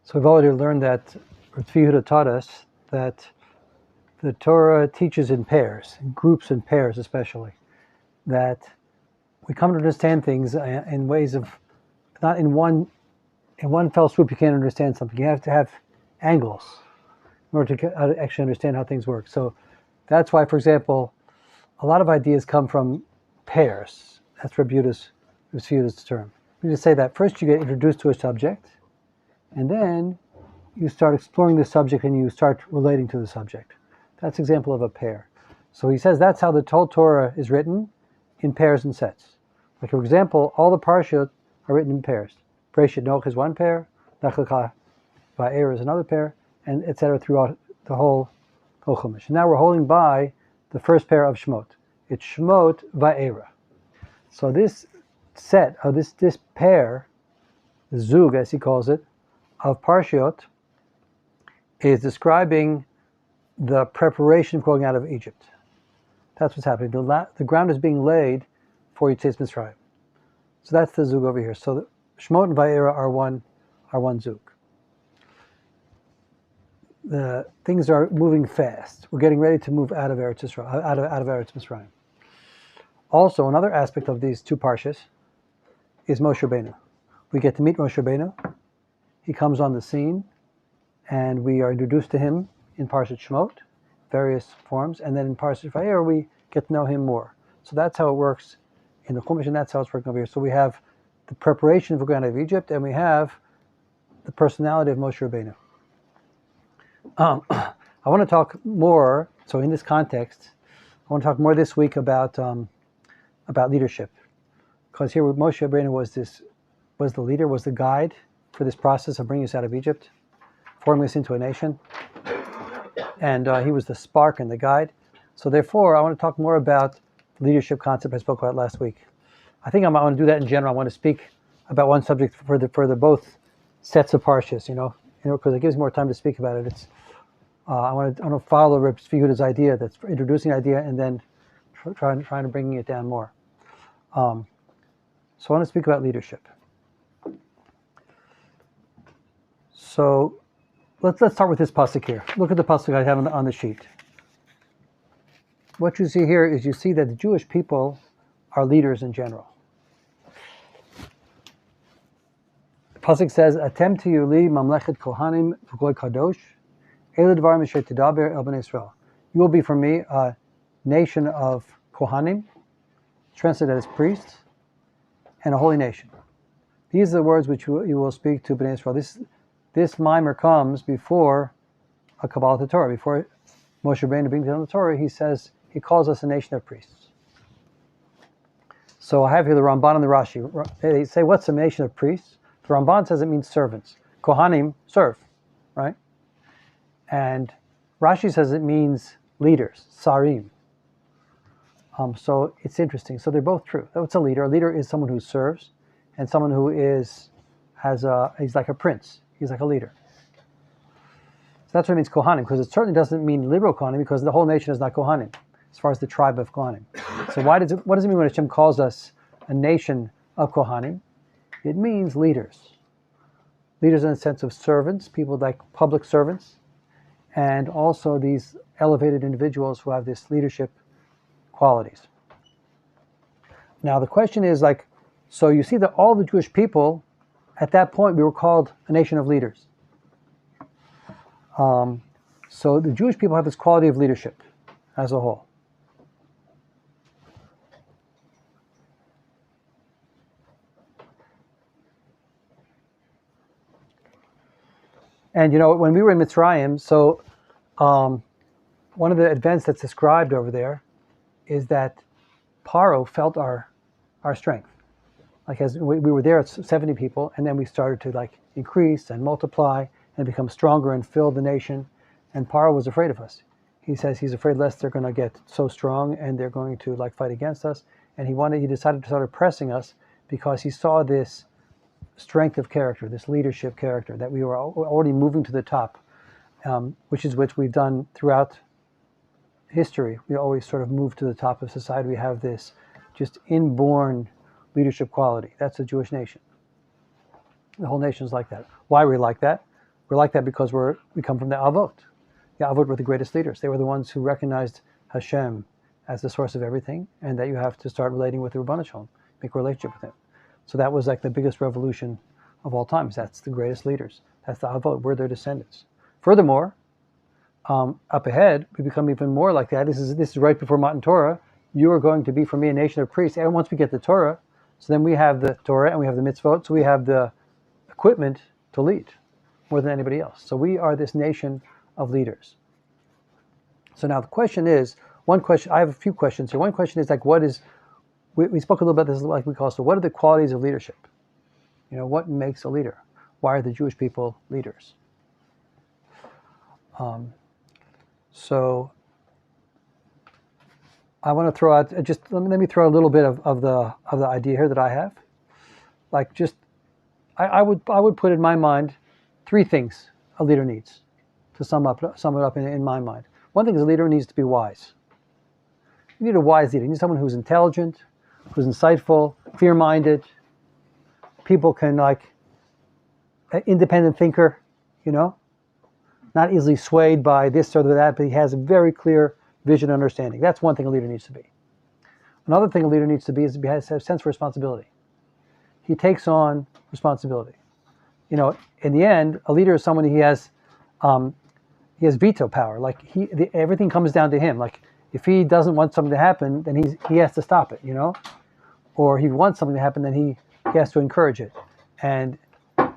So we've already learned that Yehuda taught us that the Torah teaches in pairs, in groups and pairs especially, that we come to understand things in ways of, not in one fell swoop you can't understand something. You have to have angles in order to actually understand how things work. So that's why, for example, a lot of ideas come from pairs. That's Rabbi Yehuda's term. You just say that first you get introduced to a subject, and then you start exploring the subject and you start relating to the subject. That's an example of a pair. So he says that's how the whole Torah is written, in pairs and sets. Like, for example, all the parashot are written in pairs. Bereshit Noach is one pair, Lech Lecha Va'era is another pair, and etc. throughout the whole Chumash. And now we're holding by the first pair of Shemot. It's Shemot Va'era. So this set, of this pair, the Zug as he calls it, of parashot, is describing the preparation of going out of Egypt. That's what's happening. The ground is being laid for Yetzias Mitzrayim. So that's the Zug over here. So the Shemot and Va'era are one Zug. The things are moving fast. We're getting ready to move out of Eretz Yisrael, out of Eretz Mitzrayim. Also, another aspect of these two parshas is Moshe Rabbeinu. We get to meet Moshe Rabbeinu. He comes on the scene, and we are introduced to him in Parshat Shemot, various forms, and then in Parshat Va'era we get to know him more. So that's how it works in the Chumash, and that's how it's working over here. So we have the preparation for going out of Egypt, and we have the personality of Moshe Rabbeinu. I want to talk more. So in this context, I want to talk more this week about leadership, because here Moshe Rabbeinu was the leader, was the guide for this process of bringing us out of Egypt, forming us into a nation, and he was the spark and the guide. So therefore, I want to talk more about the leadership concept I spoke about last week. I think I want to do that in general. I want to speak about one subject for the both sets of parshas, because it gives me more time to speak about it. I want to follow Rabbi Yehuda's idea, that's introducing the idea and then trying to bring it down more. So I want to speak about leadership. So let's start with this pasuk here. Look at the pasuk I have on the sheet. What you see here is you see that the Jewish people are leaders in general. The pasuk says, "Atem tiyu li mamlechet kohanim v'goy kadosh, elu dvarim asher tidaber el bnei Yisrael." You will be for me a nation of kohanim, translated as priests, and a holy nation. These are the words which you will speak to bnei Yisrael. This mimer comes before a Kabbalah Torah, before Moshe Rabbeinu brings down the Torah. He calls us a nation of priests. So I have here the Ramban and the Rashi. They say, what's a nation of priests? The Ramban says it means servants. Kohanim serve, right? And Rashi says it means leaders, sarim. So it's interesting. So they're both true. What's a leader? A leader is someone who serves, and someone who he's like a prince. He's like a leader. So that's what it means, Kohanim, because it certainly doesn't mean liberal Kohanim, because the whole nation is not Kohanim, as far as the tribe of Kohanim. So what does it mean when Hashem calls us a nation of Kohanim? It means leaders. Leaders in the sense of servants, people like public servants, and also these elevated individuals who have this leadership qualities. Now the question is, so you see that all the Jewish people, at that point, we were called a nation of leaders. So the Jewish people have this quality of leadership as a whole. And when we were in Mitzrayim, so one of the events that's described over there is that Paro felt our strength. Like as we were there at 70 people, and then we started to increase and multiply and become stronger and fill the nation. And Paro was afraid of us. He says he's afraid lest they're going to get so strong and they're going to fight against us. And he decided to start oppressing us because he saw this strength of character, this leadership character, that we were already moving to the top, which we've done throughout history. We always sort of move to the top of society. We have this just inborn leadership quality. That's the Jewish nation. The whole nation is like that. Why are we like that? We're like that because we come from the Avot. The Avot were the greatest leaders. They were the ones who recognized Hashem as the source of everything, and that you have to start relating with the Rebbeinu Shalom, make a relationship with Him. So that was like the biggest revolution of all times. That's the greatest leaders. That's the Avot. We're their descendants. Furthermore, up ahead, we become even more like that. This is right before Matan Torah. You are going to be for me a nation of priests. And once we get the Torah, so then we have the Torah and we have the mitzvot, so we have the equipment to lead more than anybody else. So we are this nation of leaders. So now the question is, I have a few questions here. One question is like, we spoke a little about this, like we call it, so what are the qualities of leadership? What makes a leader? Why are the Jewish people leaders? So I want to throw out, let me throw a little bit of the idea here that I have. Like I would put in my mind 3 things a leader needs, to sum it up in my mind. One thing is a leader needs to be wise. You need a wise leader. You need someone who's intelligent, who's insightful, fear-minded. People can an independent thinker, not easily swayed by this or that, but he has a very clear vision and understanding. That's one thing a leader needs to be. Another thing a leader needs to be is he has a sense of responsibility. He takes on responsibility. In the end, a leader is someone he has veto power. Like everything comes down to him. Like if he doesn't want something to happen, then he has to stop it. Or he wants something to happen, then he has to encourage it. And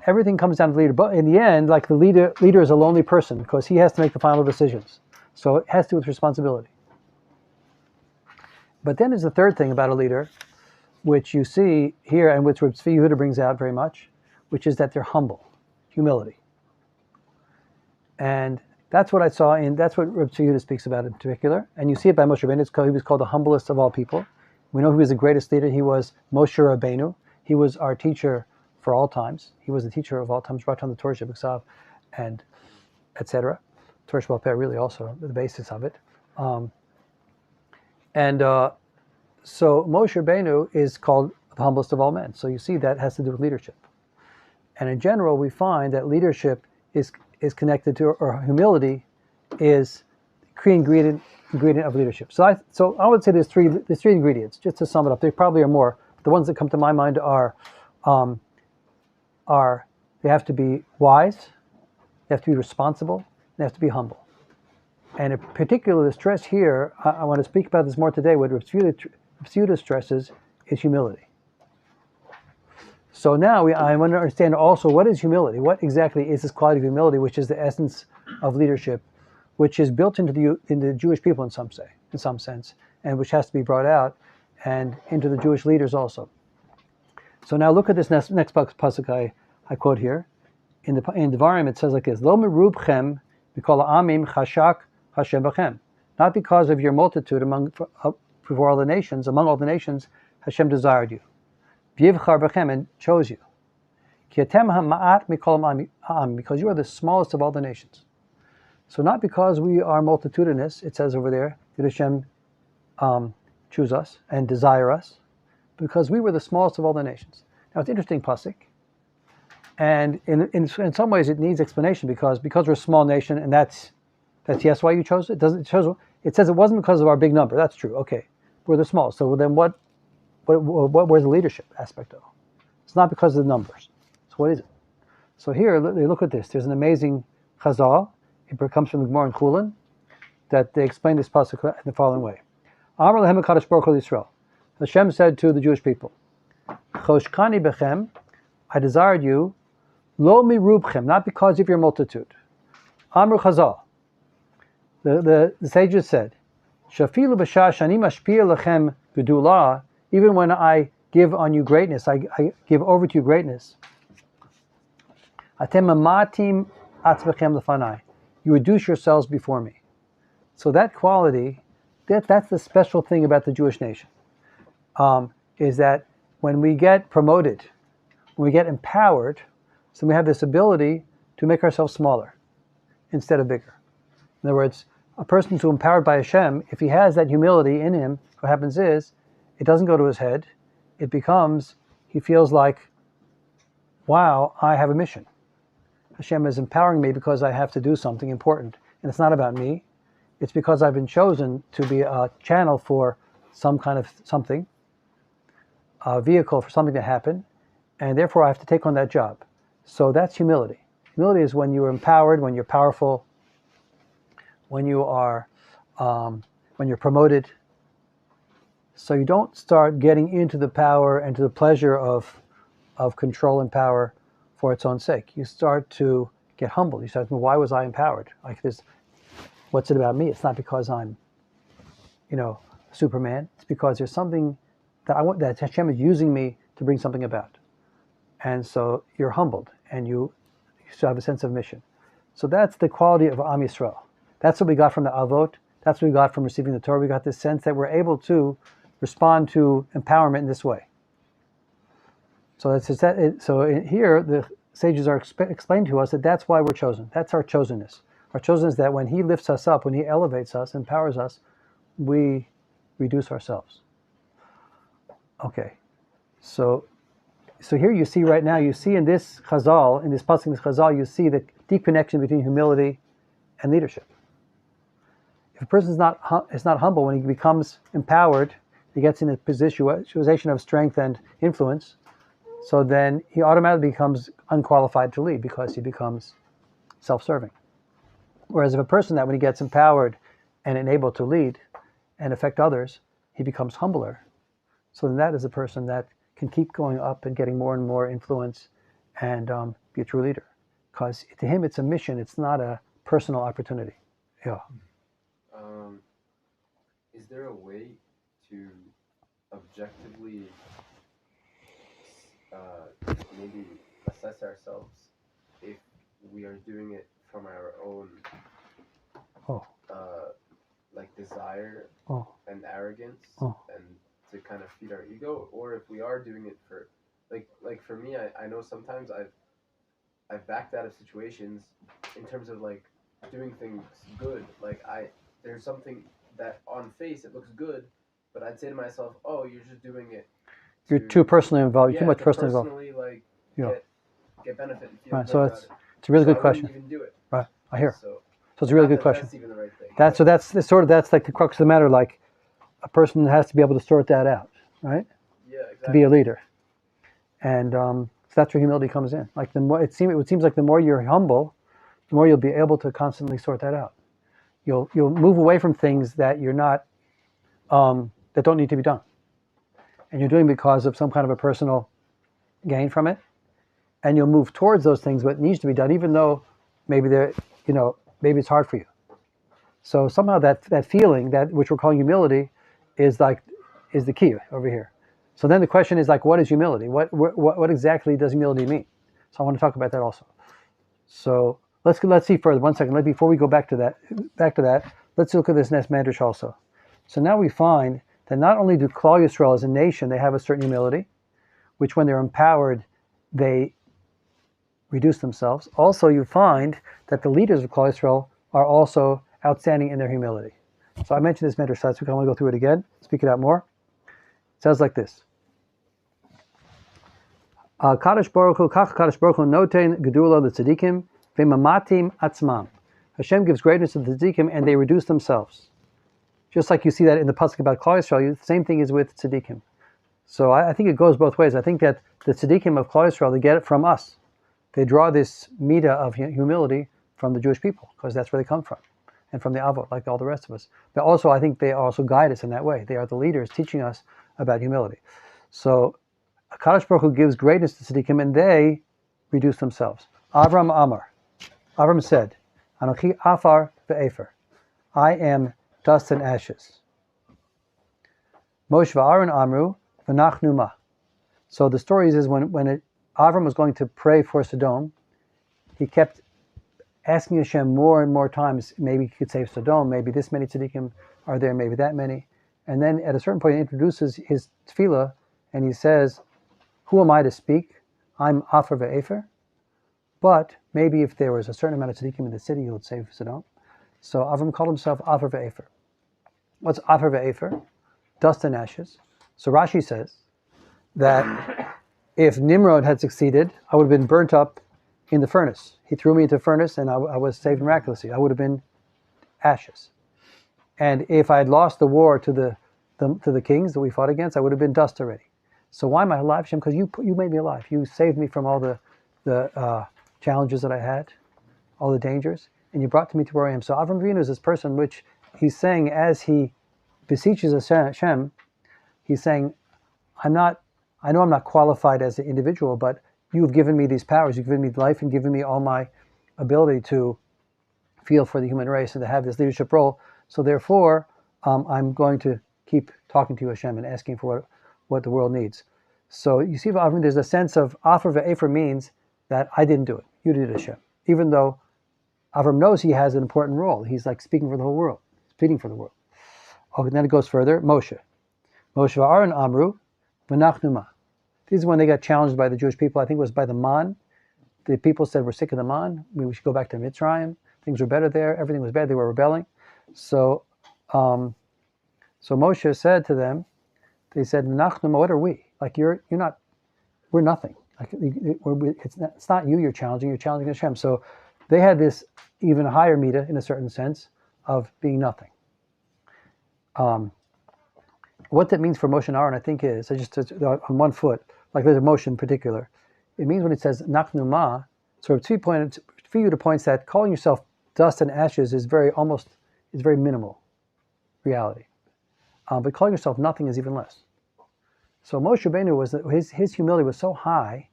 everything comes down to the leader. But in the end, like the leader is a lonely person because he has to make the final decisions. So it has to do with responsibility. But then there's the third thing about a leader, which you see here and which Yehuda brings out very much, which is that they're humble, humility. And that's what I saw that's what Rabbi Yehuda speaks about in particular. And you see it by Moshe Rabbeinu. He was called the humblest of all people. We know he was the greatest leader. He was Moshe Rabbeinu. He was our teacher for all times. He was the teacher of all times, brought down the Torah Shebiksav, and etc. Torah Shebal Peh really also the basis of it. So Moshe Rabbeinu is called the humblest of all men. So you see that has to do with leadership. And in general, we find that leadership is connected to, or humility is the key ingredient of leadership. So I would say there's three ingredients. Just to sum it up, there probably are more. But the ones that come to my mind are they have to be wise, they have to be responsible, they have to be humble. And in particular, the stress here, I want to speak about this more today. What Rabbi Yehuda stresses is humility. So now I want to understand also what is humility. What exactly is this quality of humility, which is the essence of leadership, which is built into the Jewish people in some sense, and which has to be brought out and into the Jewish leaders also. So now look at this next pasuk I quote here. In Devarim it says like this: Lo merubchem mikol ha'amim chashak Hashem b'chem. Not because of your multitude before all the nations, among all the nations, Hashem desired you. V'yivchar b'chem, and chose you. Ki atem ha'ma'at mikol ha'amim, because you are the smallest of all the nations. So not because we are multitudinous, it says over there, did Hashem choose us and desire us, because we were the smallest of all the nations. Now it's interesting pasuk, and in some ways it needs explanation because we're a small nation, and that's yes why you chose it. It says it wasn't because of our big number. That's true. Okay, we're the smallest. So then where's the leadership aspect of? It's not because of the numbers. So what is it? So here, look at this. There's an amazing chazal. It comes from the Gemara in Chulin, that they explain this pasuk in the following way. Amar lehem HaKadosh Baruch Hu Yisrael. Hashem said to the Jewish people, Choshkani bechem, I desired you, lo mirubchem, not because of your multitude. Amru chazal. The sages said, Shafilu b'shah shani mashpia lechem gedulah, even when I give on you greatness, I give over to you greatness. Atem mamatim atzvechem lefanai. You reduce yourselves before me. So that quality, that's the special thing about the Jewish nation, is that when we get promoted, when we get empowered, so we have this ability to make ourselves smaller instead of bigger. In other words, a person who's empowered by Hashem, if he has that humility in him, what happens is, it doesn't go to his head. It becomes, he feels like, wow, I have a mission. Hashem is empowering me because I have to do something important. And it's not about me. It's because I've been chosen to be a channel for some kind of something, a vehicle for something to happen, and therefore I have to take on that job. So that's humility. Humility is when you're empowered, when you're powerful, when you are, when you're promoted. So you don't start getting into the power and to the pleasure of control and power for its own sake. You start to get humbled. You start to think, why was I empowered? Like this, what's it about me? It's not because I'm, Superman. It's because there's something that I want, that Hashem is using me to bring something about. And so you're humbled, and you still have a sense of mission. So that's the quality of Am Yisrael. That's what we got from the Avot. That's what we got from receiving the Torah. We got this sense that we're able to respond to empowerment in this way. So here the sages are explaining to us that that's why we're chosen. That's our chosenness. Our chosenness is that when He lifts us up, when He elevates us, empowers us, we reduce ourselves. Okay, so here you see right now, you see in this Chazal, in this pasuk, in this Chazal, you see the deep connection between humility and leadership. If a person is not humble, when he becomes empowered, he gets in a position of strength and influence, so then he automatically becomes unqualified to lead because he becomes self-serving. Whereas if a person that when he gets empowered and enabled to lead and affect others, he becomes humbler, so then that is a person that can keep going up and getting more and more influence and be a true leader. Because to him it's a mission, it's not a personal opportunity. Yeah. Is there a way to objectively maybe assess ourselves if we are doing it from our own desire and arrogance and to kind of feed our ego, or if we are doing it for like for me, I know sometimes I've backed out of situations in terms of like doing things good. Like there's something that on face it looks good, but I'd say to myself, oh, you're just doing it. You're too personally involved. Yeah, too much personally involved. Get benefit and feel right. good So about it's a really good I question. wouldn't even do it. Right. I hear. So it's a really good question. That's even the right thing. That's like the crux of the matter. Like a person has to be able to sort that out, right? Yeah, exactly. To be a leader, and so that's where humility comes in. Like it seems like the more you're humble, the more you'll be able to constantly sort that out. You'll move away from things that you're not that don't need to be done, and you're doing because of some kind of a personal gain from it, and you'll move towards those things what needs to be done, even though maybe maybe it's hard for you. So somehow that feeling, that which we're calling humility, is the key over here. So then the question is like, what is humility? What exactly does humility mean? So I want to talk about that also. So let's see further. 1 second. Before we go back to that, let's look at this next medrash also. So now we find that not only do Klal Yisrael as a nation, they have a certain humility, which when they're empowered, they reduce themselves. Also, you find that the leaders of Klal Yisrael are also outstanding in their humility. So I mentioned this medrash last week. I want to go through it again, speak it out more. It says like this. Kadosh Baruch Hu, Kach Kadosh Baruch Hu noten gedula l'tzadikim v'mamatim atzmam. Hashem gives greatness to the tzadikim and they reduce themselves. Just like you see that in the pasuk about Klal Yisrael, the same thing is with tzadikim. So I think it goes both ways. I think that the tzadikim of Klal Yisrael, they get it from us. They draw this midah of humility from the Jewish people because that's where they come from, and from the Avot, like all the rest of us. But also, I think they also guide us in that way. They are the leaders teaching us about humility. So, Kadosh Baruch Hu gives greatness to tzaddikim, and they reduce themselves. Avram Amar. Avram said, Anochi Afar ve'efer. I am dust and ashes. Moshe v'Aaron Amru v'nachnu ma. So the story is when Avram was going to pray for Sodom, he kept asking Hashem more and more times, maybe he could save Sodom, maybe this many tzaddikim are there, maybe that many. And then at a certain point he introduces his tefillah and he says, who am I to speak? I'm Afar ve'efer. But maybe if there was a certain amount of tzaddikim in the city, he would save Sodom. So Avram called himself Afar ve'efer. What's Afar ve'efer? Dust and ashes. So Rashi says that if Nimrod had succeeded, I would have been burnt up in the furnace. He threw me into the furnace, and I was saved miraculously. I would have been ashes. And if I had lost the war to the kings that we fought against, I would have been dust already. So why am I alive, Hashem? Because you made me alive. You saved me from all the challenges that I had, all the dangers, and you brought me to where I am. So Avram Avinu is this person which he's saying as he beseeches Hashem, he's saying, I know I'm not qualified as an individual, but you've given me these powers, you've given me life and given me all my ability to feel for the human race and to have this leadership role. So therefore, I'm going to keep talking to you, Hashem, and asking for what the world needs. So you see, there's a sense of Afar ve'efer means that I didn't do it. You did it, Hashem. Even though Avram knows he has an important role. He's like speaking for the whole world, speaking for the world. Okay, then it goes further. Moshe va'Aaron amru v'nachnu ma. This is when they got challenged by the Jewish people. I think it was by the man. The people said, we're sick of the man. We should go back to Mitzrayim. Things were better there. Everything was bad. They were rebelling. So Moshe said to them, they said, "Nachnu, what are we? Like you're not, we're nothing. Like it's not you you're challenging Hashem." So they had this even higher midah in a certain sense of being nothing. What that means for Moshe and Aaron, I think, is just on one foot, like there's a Moshe in particular. It means when it says Nachnu ma, sort of 2 points, for you to points that calling yourself dust and ashes is very minimal reality. But calling yourself nothing is even less. So Moshe Rabbeinu was his humility was so high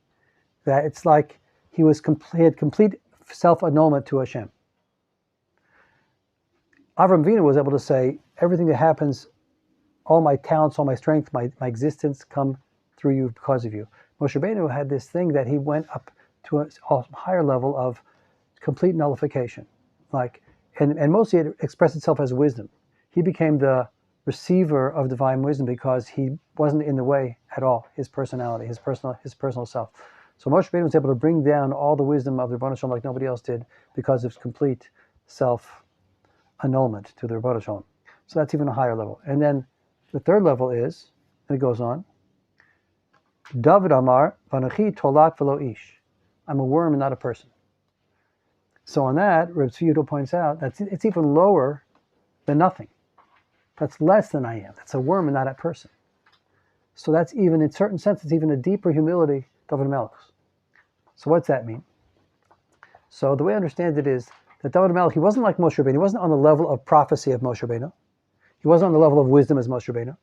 that it's like he had complete self-annulment to Hashem. Avram Avinu was able to say, everything that happens, all my talents, all my strength, my existence come through you because of you. Moshe Rabbeinu had this thing that he went up to a higher level of complete nullification. And mostly it expressed itself as wisdom. He became the receiver of divine wisdom because he wasn't in the way at all, his personality, his personal self. So Moshe Rabbeinu was able to bring down all the wisdom of the Rebbeinu Shalom like nobody else did because of complete self-annulment to the Rebbeinu Shalom. So that's even a higher level. And then the third level is, and it goes on, David Amar, Vanachi Tolat Velo Ish. I'm a worm and not a person. So on that, Reb Yehuda points out that it's even lower than nothing. That's less than I am. That's a worm and not a person. So that's even, in certain sense, it's even a deeper humility, David Melech. So what's that mean? So the way I understand it is that David Melech, he wasn't like Moshe Rabbeinu. He wasn't on the level of prophecy of Moshe Rabbeinu. He wasn't on the level of wisdom as Moshe Rabbeinu.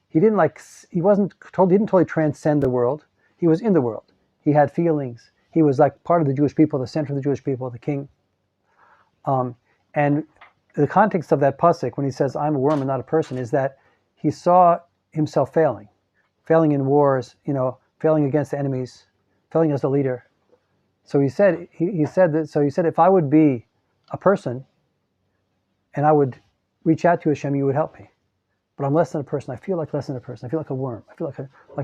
He didn't totally transcend the world. He was in the world. He had feelings. He was like part of the Jewish people, the center of the Jewish people, the king. And the context of that pasuk, when he says, I'm a worm and not a person, is that he saw himself failing in wars, failing against the enemies, failing as a leader. So he said, if I would be a person and I would reach out to Hashem, you would help me. But I'm less than a person. I feel like less than a person. I feel like a worm. I feel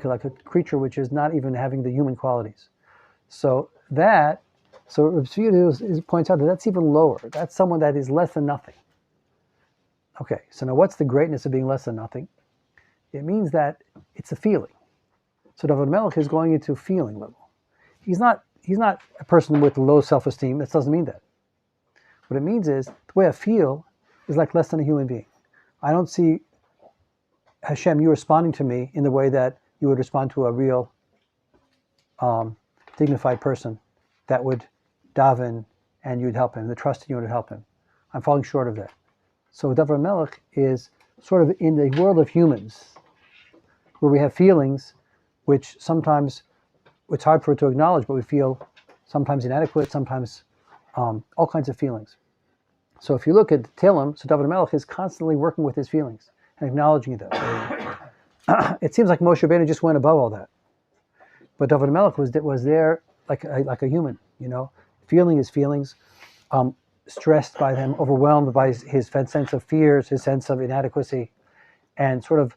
like a creature which is not even having the human qualities. So Rabbi Yehuda points out that that's even lower. That's someone that is less than nothing. Okay, so now what's the greatness of being less than nothing? It means that it's a feeling. So David Melech is going into feeling level. He's not a person with low self-esteem. That doesn't mean that. What it means is the way I feel is like less than a human being. I don't see Hashem, you responding to me in the way that you would respond to a real dignified person that would daven and you'd help him, the trust in you would help him. I'm falling short of that. So David Melech is sort of in the world of humans, where we have feelings which sometimes it's hard for it to acknowledge, but we feel sometimes inadequate, sometimes all kinds of feelings. So if you look at Tehillim, so David Melech is constantly working with his feelings and acknowledging them. It seems like Moshe Rabbeinu just went above all that. But David Melech was there like a human, feeling his feelings, stressed by them, overwhelmed by his sense of fears, his sense of inadequacy, and sort of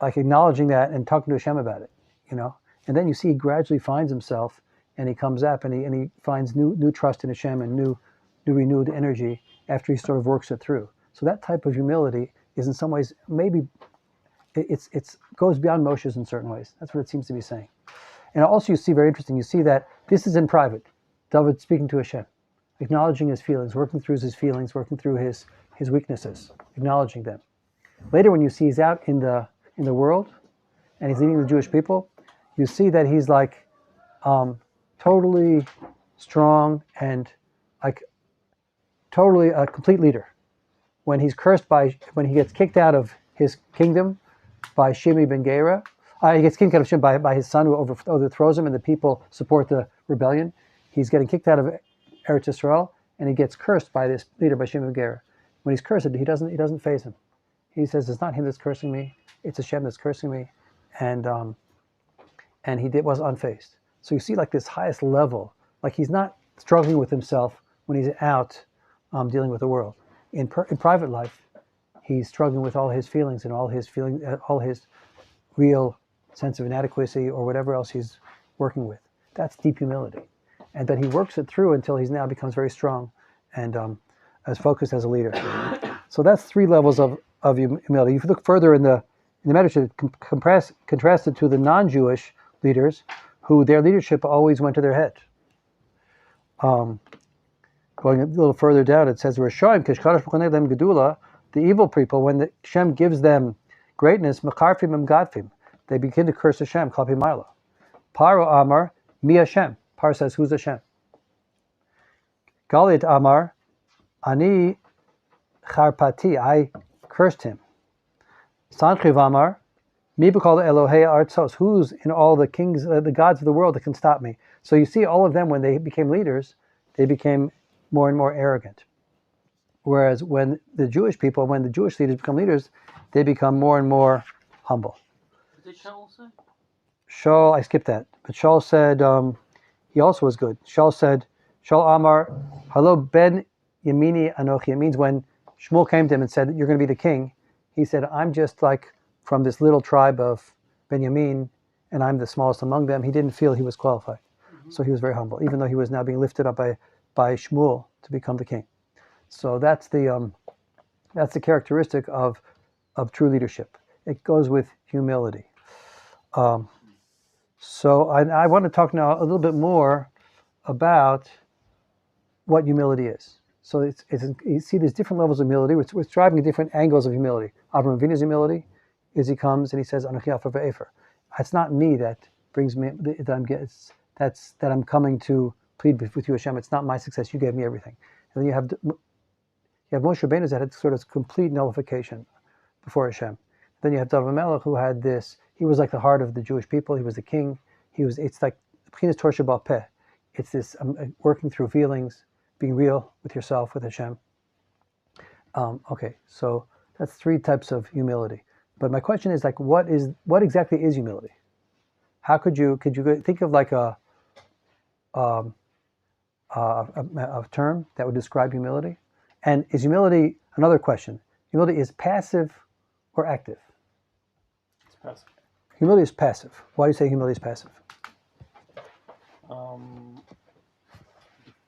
like acknowledging that and talking to Hashem about it, And then you see he gradually finds himself, and he comes up and he finds new trust in Hashem and new renewed energy after he sort of works it through. So that type of humility is in some ways maybe it's goes beyond Moshe's in certain ways. That's what it seems to be saying. And also you see, very interesting, you see that This is in private. David speaking to Hashem, acknowledging his feelings, working through his feelings, working through his weaknesses, acknowledging them. Later, when you see he's out in the world and he's leading the Jewish people, you see that he's like totally strong and like totally a complete leader. When he gets kicked out of his kingdom by Shimi ben Gera, he gets kicked out of Shim by his son who overthrows him, and the people support the rebellion. He's getting kicked out of Eretz Yisrael, and he gets cursed by this leader, by Shimi ben Gera. When he's cursed, he doesn't faze him. He says, "It's not him that's cursing me; it's Hashem that's cursing me," and he was unfazed. So you see, like this highest level, like he's not struggling with himself when he's out dealing with the world. In private life, he's struggling with all his feelings and all his real sense of inadequacy or whatever else he's working with. That's deep humility, and that he works it through until he's now becomes very strong and as focused as a leader. So that's 3 levels of humility. If you look further in the Medrash, contrasted to the non-Jewish leaders, who their leadership always went to their head. Going a little further down, it says, the evil people, when the Hashem gives them greatness, they begin to curse Hashem, Klapi Milo. Paro Amar, Mi Hashem. Paro says, who's Hashem? Galit Amar, Ani Charpati, I cursed him. Sanchiv Amar, Mi B'kol Elohei Artzos, who's in all the kings, the gods of the world that can stop me? So you see all of them, when they became leaders, they became more and more arrogant. Whereas when the Jewish leaders become leaders, they become more and more humble. What did Shaul say? Shaul, I skipped that. But Shaul said, he also was good. Shaul Amar, Halo ben Yemini Anochi. It means when Shmuel came to him and said, you're going to be the king, he said, I'm just like from this little tribe of Benjamin, and I'm the smallest among them. He didn't feel he was qualified. Mm-hmm. So he was very humble, even though he was now being lifted up by Shmuel to become the king. So that's the characteristic of true leadership. It goes with humility. So I want to talk now a little bit more about what humility is. So it's you see there's different levels of humility. We're striving at different angles of humility. Aharon Avinu's humility is he comes and he says, "Anochi Afer ve'efer." It's not me that brings me that I'm coming to plead with you, Hashem. It's not my success. You gave me everything. And then you have Moshe Rabbeinu that had sort of complete nullification before Hashem. Then you have David Melech who had this. He was like the heart of the Jewish people. He was the king. It's like B'chinas Torah Sheba'al Peh. It's this working through feelings, being real with yourself, with Hashem. Okay, so that's 3 types of humility. But my question is, like, what exactly is humility? How could you think of like a term that would describe humility? And is humility, another question, humility is passive or active? It's passive. Humility is passive. Why do you say humility is passive?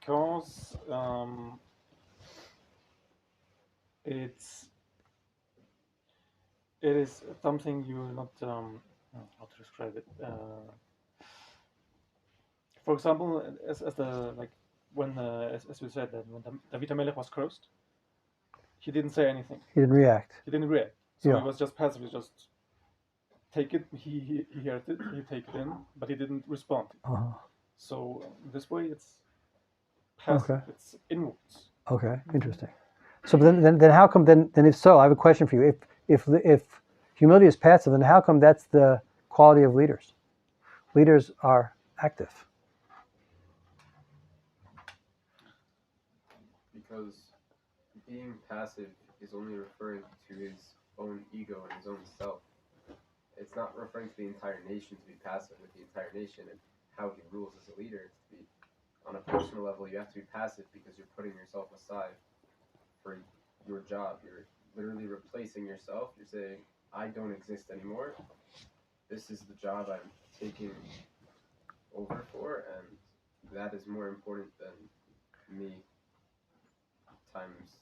Because it is something you will not how to describe it. For example, as we said that when David Melech was cursed, he didn't say anything. He didn't react. So Yeah. he was just passive. He just take it. He heard it. He take it in, but he didn't respond. Uh-huh. So this way, it's passive. Okay. It's inwards. Okay, interesting. So then how come then if so, I have a question for you. If humility is passive, then how come that's the quality of leaders? Leaders are active. Because being passive is only referring to his own ego and his own self. It's not referring to the entire nation to be passive with the entire nation and how he rules as a leader. It's to be, on a personal level, you have to be passive because you're putting yourself aside for your job. You're literally replacing yourself. You're saying, I don't exist anymore. This is the job I'm taking over for, and that is more important than me times,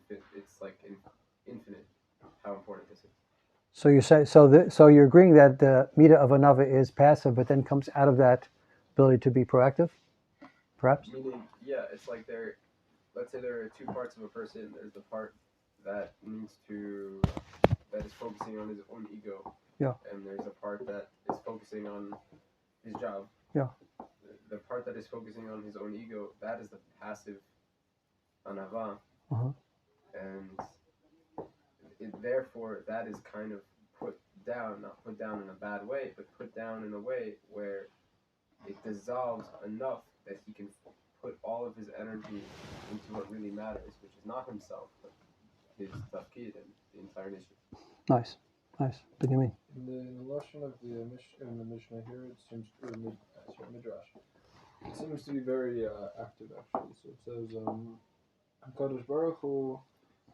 it's like infinite how important this is. So you say so you're agreeing that the midah of anava is passive, but then comes out of that ability to be proactive, perhaps? Meaning, yeah, it's like let's say there are two parts of a person. There's the part that is focusing on his own ego. Yeah. And there's a part that is focusing on his job. Yeah. The part that is focusing on his own ego, that is the passive anava. Uh-huh. And therefore, that is kind of put down, not put down in a bad way, but put down in a way where it dissolves enough that he can put all of his energy into what really matters, which is not himself, but his tafkid and the entire nation. Nice. What do you mean? In the lashon of the Mishnah here, it seems Midrash. It seems to be very active, actually. So it says, "Hakadosh Baruch Hu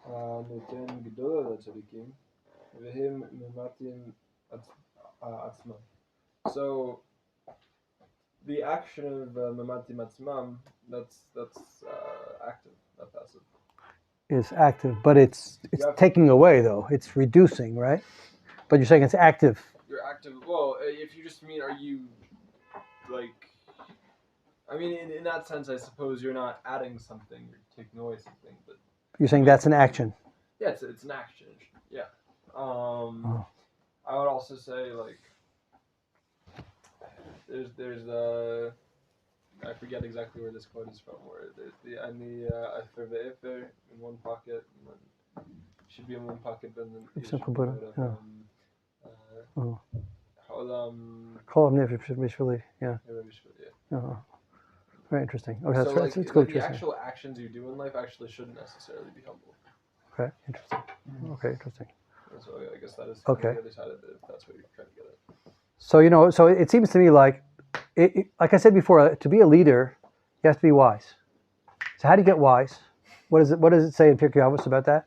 noten gedolah letzadikim, v'hem mematim atzmam." So the action of mematim atzmam, that's active, not passive. Is active, but it's taking away, though. It's reducing, right? But you're saying it's active. You're active. Well, if you just mean, are you like? I mean, in that sense, I suppose you're not adding something, you're taking away something, but You're saying that's an action. yeah, it's an action. Yeah. I would also say like there's I forget exactly where this quote is from. Where there's the Efer ve'efer in one pocket, and then should be in one pocket, but then Very interesting. Okay, so that's like, it's good. The actual actions you do in life actually shouldn't necessarily be humble. Okay, interesting. Okay, interesting. So I guess that is okay. The other side of it, if that's what you're trying to get at. So so it seems to me like, like I said before, to be a leader, you have to be wise. So how do you get wise? What does it say in Pirkei Avos about that?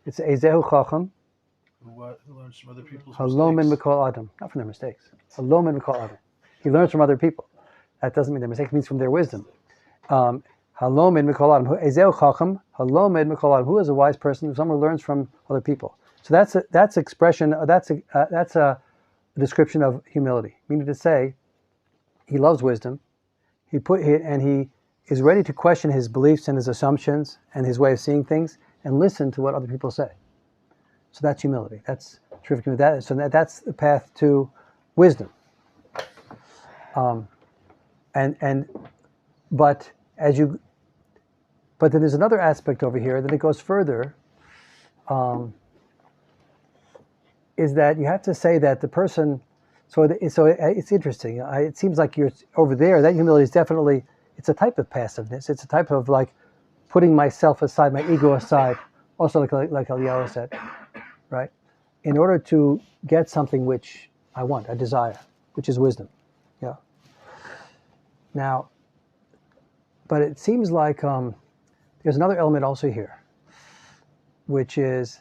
It's Ezehu Chacham. Who learns from other people's Halomen mistakes. Mikol Adam, not from their mistakes. Halomen Mikol Adam. He learns from other people. That doesn't mean their mistake; it means from their wisdom. Halomen Mikol Adam. Ezehu Chacham. Halomen Mikol Adam. Who is a wise person? Someone who learns from other people. So that's expression. That's a description of humility. Meaning to say, he loves wisdom. He is ready to question his beliefs and his assumptions and his way of seeing things and listen to what other people say. So that's humility. That's terrific. That's the path to wisdom. But then there's another aspect over here that it goes further. Is that you have to say that the person. So it's interesting. It seems like you're over there. That humility is definitely. It's a type of passiveness. It's a type of like putting myself aside, my ego aside. Also, like Eliyahu said, right? In order to get something which I want, I desire, which is wisdom. Yeah. Now, but it seems like there's another element also here, which is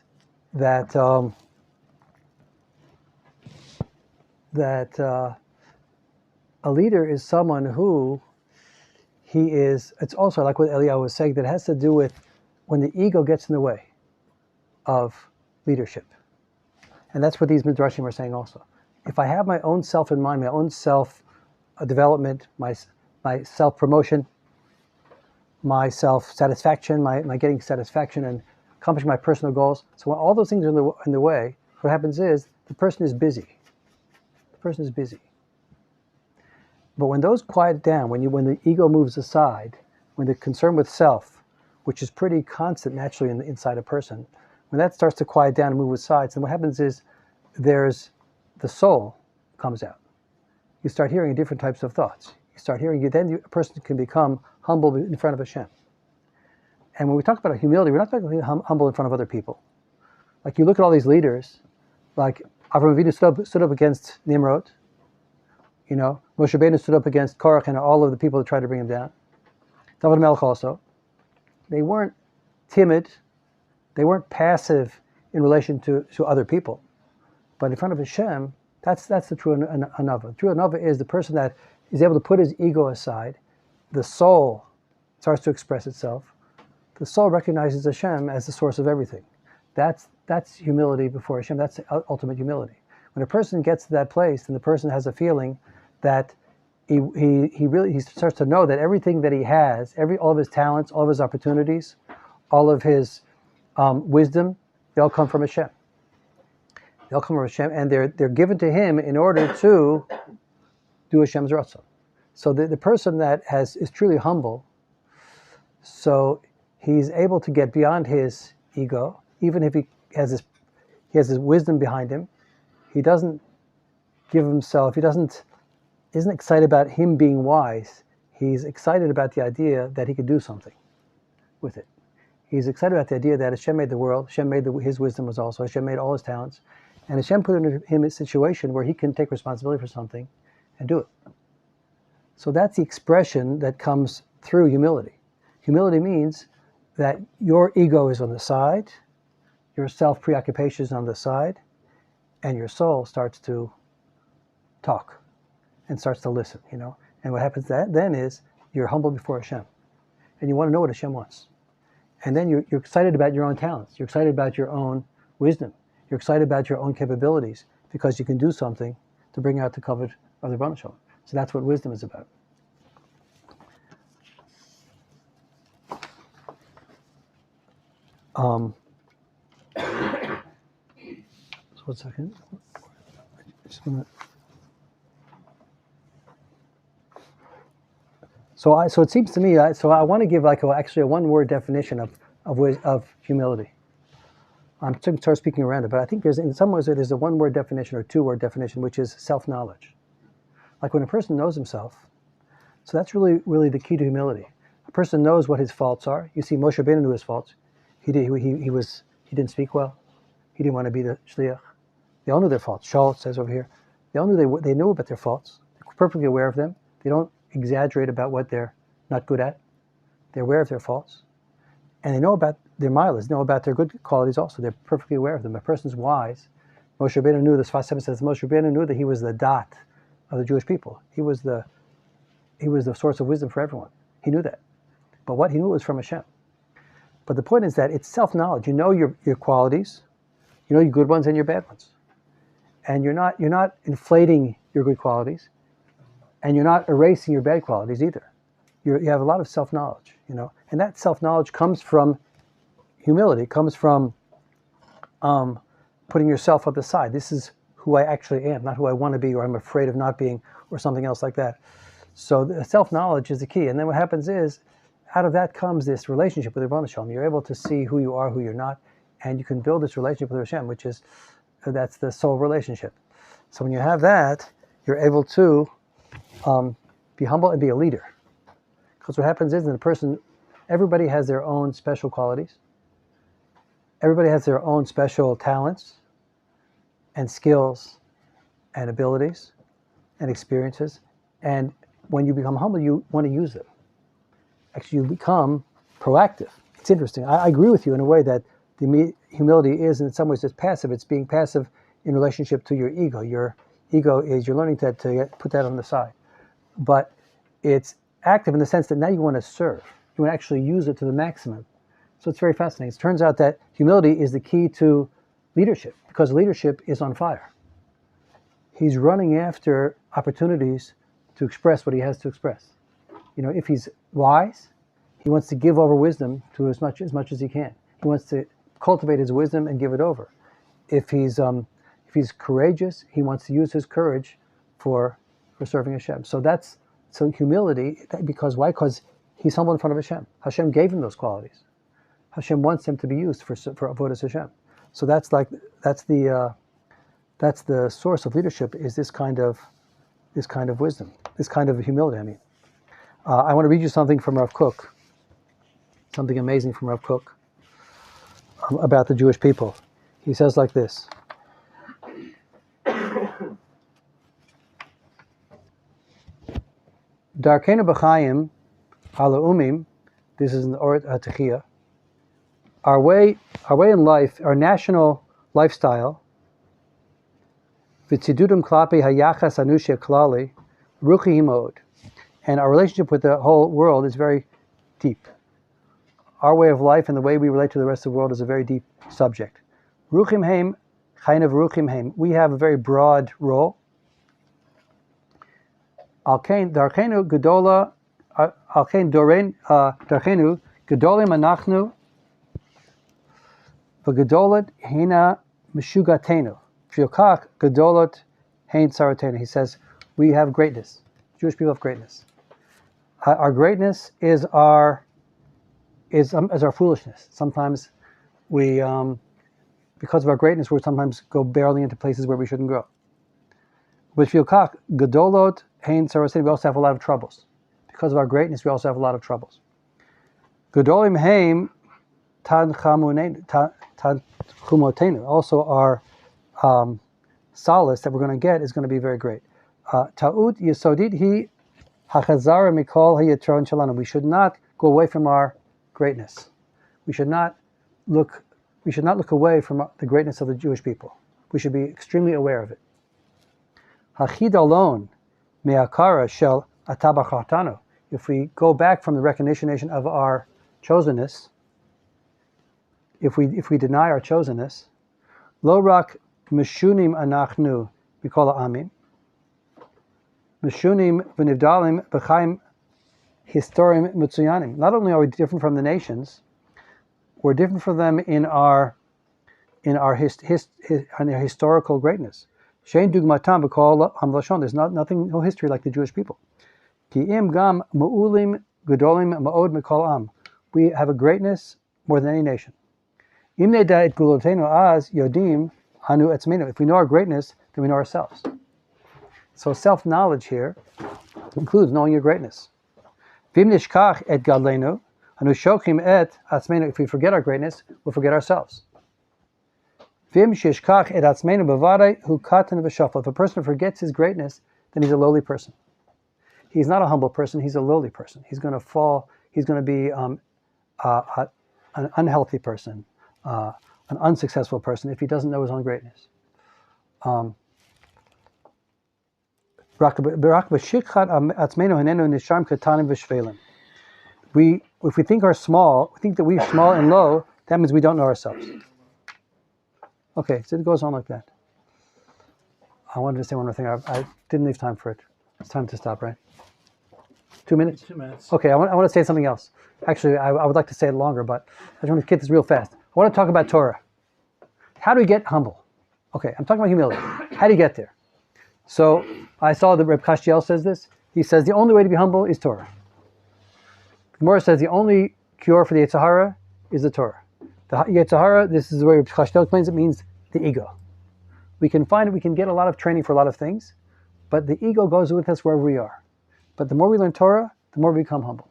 that a leader is someone who it's also like what Eliyahu was saying, that has to do with when the ego gets in the way of leadership. And that's what these Midrashim are saying also. If I have my own self in mind, my own self-development, my self-promotion, my self-satisfaction, my getting satisfaction and accomplishing my personal goals, so when all those things are in the way, what happens is the person is busy. The person is busy. But when those quiet down, when the ego moves aside, when the concern with self, which is pretty constant naturally inside a person, when that starts to quiet down and move aside, then what happens is there's the soul comes out. You start hearing different types of thoughts. Then a person can become humble in front of Hashem. And when we talk about humility, we're not talking about humble in front of other people. Like you look at all these leaders, like Aharon Avinu stood up against Nimrod. Moshe Rabbeinu stood up against Korach and all of the people that tried to bring him down. David Melech also. They weren't timid. They weren't passive in relation to other people. But in front of Hashem, that's the true anava. True anava is the person that is able to put his ego aside. The soul starts to express itself. The soul recognizes Hashem as the source of everything. That's humility before Hashem. That's ultimate humility. When a person gets to that place, then the person has a feeling that he starts to know that everything that he has, all of his talents, all of his opportunities, all of his wisdom, they all come from Hashem. They all come from Hashem, and they're given to him in order to do Hashem's ratzon. So the person that is truly humble, so he's able to get beyond his ego, even if he has his wisdom behind him. He doesn't give himself. Isn't excited about him being wise. He's excited about the idea that he could do something with it. He's excited about the idea that Hashem made the world. Hashem made his wisdom was also. Hashem made all his talents, and Hashem put him in a situation where he can take responsibility for something and do it. So that's the expression that comes through humility. Humility means that your ego is on the side, your self-preoccupation is on the side, and your soul starts to talk and starts to listen, And what happens then is you're humble before Hashem. And you want to know what Hashem wants. And then you're excited about your own talents. You're excited about your own wisdom. You're excited about your own capabilities because you can do something to bring out the covet of the Rebbeinu Shalom. So that's what wisdom is about. So 1 second. So it seems to me. So I want to give actually a one-word definition of humility. I'm sort of speaking around it, but I think in some ways there's a one-word definition or two-word definition, which is self-knowledge. Like when a person knows himself, so that's really the key to humility. A person knows what his faults are. You see, Moshe Rabbeinu knew his faults. He didn't speak well. He didn't want to be the shliach. They all knew their faults. Shaul says over here, they all knew they knew about their faults. They're perfectly aware of them. They don't exaggerate about what they're not good at. They're aware of their faults, and they know about their milas. They know about their good qualities also. They're perfectly aware of them. A person's wise. Moshe Rabbeinu knew. The Sfas 7 says Moshe Rabbeinu knew that he was the dot of the Jewish people. He was the source of wisdom for everyone. He knew that, but what he knew was from Hashem. But the point is that it's self-knowledge. You know your qualities, you know your good ones and your bad ones, and you're not inflating your good qualities, and you're not erasing your bad qualities either. You have a lot of self-knowledge, and that self-knowledge comes from humility. It comes from putting yourself on the side. This is who I actually am, not who I want to be, or I'm afraid of not being, or something else like that. So the self-knowledge is the key. And then what happens is, out of that comes this relationship with the Rebbeinu Shalom. You're able to see who you are, who you're not, and you can build this relationship with Hashem, that's the soul relationship. So when you have that, you're able to be humble and be a leader. Because what happens is, everybody has their own special qualities. Everybody has their own special talents and skills and abilities and experiences. And when you become humble, you want to use them. Actually, you become proactive. It's interesting. I agree with you in a way that the humility is, in some ways, it's passive. It's being passive in relationship to your ego. Your ego is you're learning to put that on the side. But it's active in the sense that now you want to serve. You want to actually use it to the maximum. So it's very fascinating. It turns out that humility is the key to leadership, because leadership is on fire. He's running after opportunities to express what he has to express. If he's wise, he wants to give over wisdom to as much as he can. He wants to cultivate his wisdom and give it over. If he's courageous, he wants to use his courage for serving Hashem. So humility. Because why? Because he's humble in front of Hashem. Hashem gave him those qualities. Hashem wants him to be used for avodas Hashem. So that's the source of leadership, is this kind of wisdom, this kind of humility. I want to read you something from Rav Kook, something amazing from Rav Kook about the Jewish people. He says like this. Darkenu b'chaim ala umim, this is in the Or HaTechiyah, our way in life, our national lifestyle, v'tzidudim klapi hayachas anushia klali, ruchi himod, and our relationship with the whole world is very deep. Our way of life and the way we relate to the rest of the world is a very deep subject. Ruchim heim, chayin of ruchim heim. We have a very broad role. Alkein darchenu gedola, alkein doren darchenu gedolim anachnu, v'gedolat hina meshugatenu. V'yokach gedolat hein tzaratenu. He says, we have greatness. Jewish people have greatness. Our greatness is our foolishness. Sometimes we, because of our greatness, we sometimes go barely into places where we shouldn't go. With Vilkach, Gedolot, Hein Sarasini, we also have a lot of troubles. Because of our greatness, we also have a lot of troubles. Gedolim Heim Tan Chumotenu. Also, our solace that we're going to get is going to be very great. Ta'ut Yesodit Hi Hachazara Mikol Hayatron Shalana. We should not go away from our greatness. We should not look away from the greatness of the Jewish people. We should be extremely aware of it. Hachid alone, me'akara shel atabachatano. If we go back from the recognition of our chosenness, if we deny our chosenness, lo rak meshunim anachnu mikol ha'amim, meshunim v'nivdalim b'chaim historim mitzuyanim. Not only are we different from the nations, we're different from them in our historical greatness. Shein dugmatam b'kol hamlashon. There's no history like the Jewish people. Ki im gam ma'ulim gedolim ma'od mikol am. We have a greatness more than any nation. Im neda et gulotenu az yodim hanu etzmenu. If we know our greatness, then we know ourselves. So self-knowledge here includes knowing your greatness. Vim nishkach et gadlenu hanu shochim et atzmenu. If we forget our greatness, we'll forget ourselves. If a person forgets his greatness, then he's a lowly person. He's not a humble person, he's a lowly person. He's going to fall, he's going to be an unhealthy person, an unsuccessful person if he doesn't know his own greatness. If we think we think small and low, that means we don't know ourselves. Okay, so it goes on like that. I wanted to say one more thing. I didn't leave time for it. It's time to stop, right? 2 minutes? 2 minutes. Okay, I want to say something else. Actually, I would like to say it longer, but I just want to get this real fast. I want to talk about Torah. How do we get humble? Okay, I'm talking about humility. How do you get there? So I saw that Reb Kashiel says this. He says the only way to be humble is Torah. Gemara says the only cure for the Yetzer Hara is the Torah. The Yetzer Hara, this is the way Reb Kashiel explains it, means the ego. We can get a lot of training for a lot of things, but the ego goes with us wherever we are. But the more we learn Torah, the more we become humble.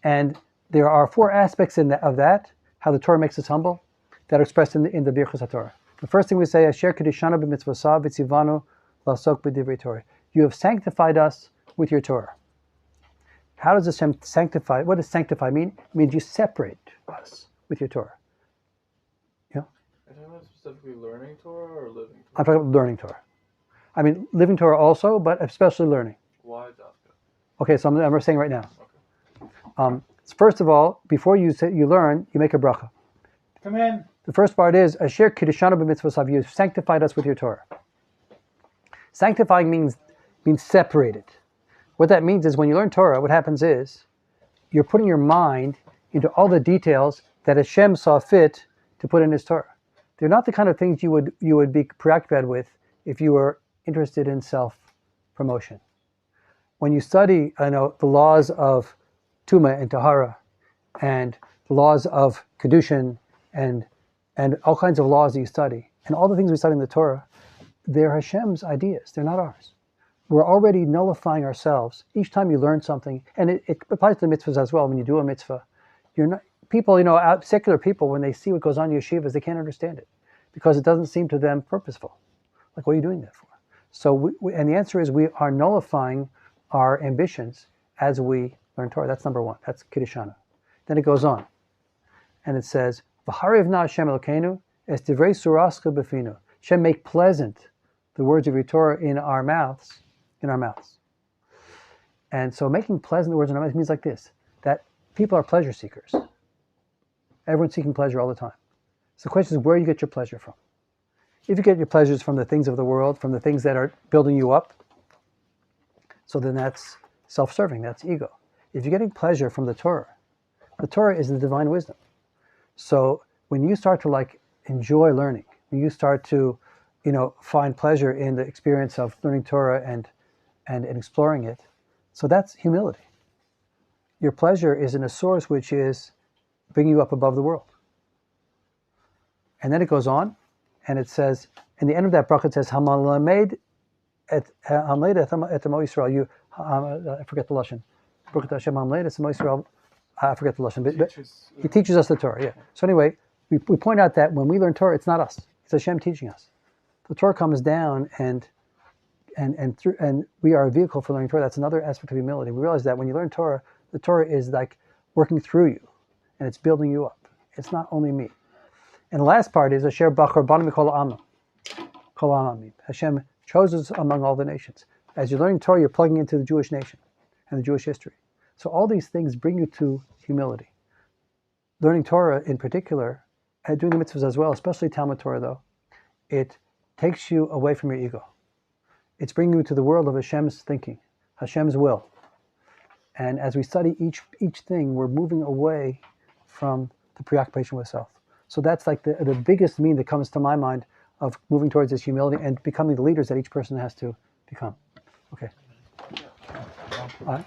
And there are 4 aspects of that, how the Torah makes us humble, that are expressed in the Birchos HaTorah. The first thing we say, Asher kedishanu b'mitzvosav v'tzivanu l'asok b'divrei Torah. You have sanctified us with your Torah. How does Hashem sanctify? What does sanctify mean? It means you separate us with your Torah. Are you talking about specifically learning Torah or living Torah? I'm talking about learning Torah. I mean, living Torah also, but especially learning. Why Dafka? Okay, so I'm saying right now. Okay. First of all, before you learn, you make a bracha. Come in. The first part is, Asher Kiddushanu b'mitzvosav, you sanctified us with your Torah. Sanctifying means separated. What that means is when you learn Torah, what happens is, you're putting your mind into all the details that Hashem saw fit to put in His Torah. They're not the kind of things you would be preoccupied with if you were interested in self-promotion. When you study, the laws of Tuma and Tahara, and the laws of Kedushin, and all kinds of laws that you study, and all the things we study in the Torah, they're Hashem's ideas. They're not ours. We're already nullifying ourselves each time you learn something, and it applies to the mitzvahs as well. When you do a mitzvah, secular people, when they see what goes on in yeshivas, they can't understand it because it doesn't seem to them purposeful. Like, what are you doing that for? So, and the answer is we are nullifying our ambitions as we learn Torah. That's number 1. That's Kiddushana. Then it goes on, and it says, "V'harivna Hashem Elokeinu es divrei surascha b'finu." Hashem, make pleasant the words of your Torah in our mouths. And so, making pleasant the words in our mouths means like this: that people are pleasure seekers. Everyone's seeking pleasure all the time. So the question is, where you get your pleasure from? If you get your pleasures from the things of the world, from the things that are building you up, So then that's self-serving, that's ego. If you're getting pleasure from the Torah is the divine wisdom. So when you start to enjoy learning, when you start to, find pleasure in the experience of learning Torah and exploring it, so that's humility. Your pleasure is in a source which is bringing you up above the world. And then it goes on, and it says, in the end of that bracha, it says, Hamalamed et Amo Yisrael. I forget the lashon. Baruch Hashem Hamalamed et Amo Yisrael. I forget the lashon, but he teaches us the Torah. Yeah. So anyway, we point out that when we learn Torah, it's not us; it's Hashem teaching us. The Torah comes down, and we are a vehicle for learning Torah. That's another aspect of humility. We realize that when you learn Torah, the Torah is like working through you, and it's building you up. It's not only me. And the last part is Asher Bachar Banu Mikol Amim. Hashem chose us among all the nations. As you're learning Torah, you're plugging into the Jewish nation and the Jewish history. So all these things bring you to humility. Learning Torah in particular, and doing the mitzvahs as well, especially Talmud Torah though, it takes you away from your ego. It's bringing you to the world of Hashem's thinking, Hashem's will. And as we study each thing, we're moving away from the preoccupation with self. So that's like the biggest mean that comes to my mind of moving towards this humility and becoming the leaders that each person has to become. Okay. All right.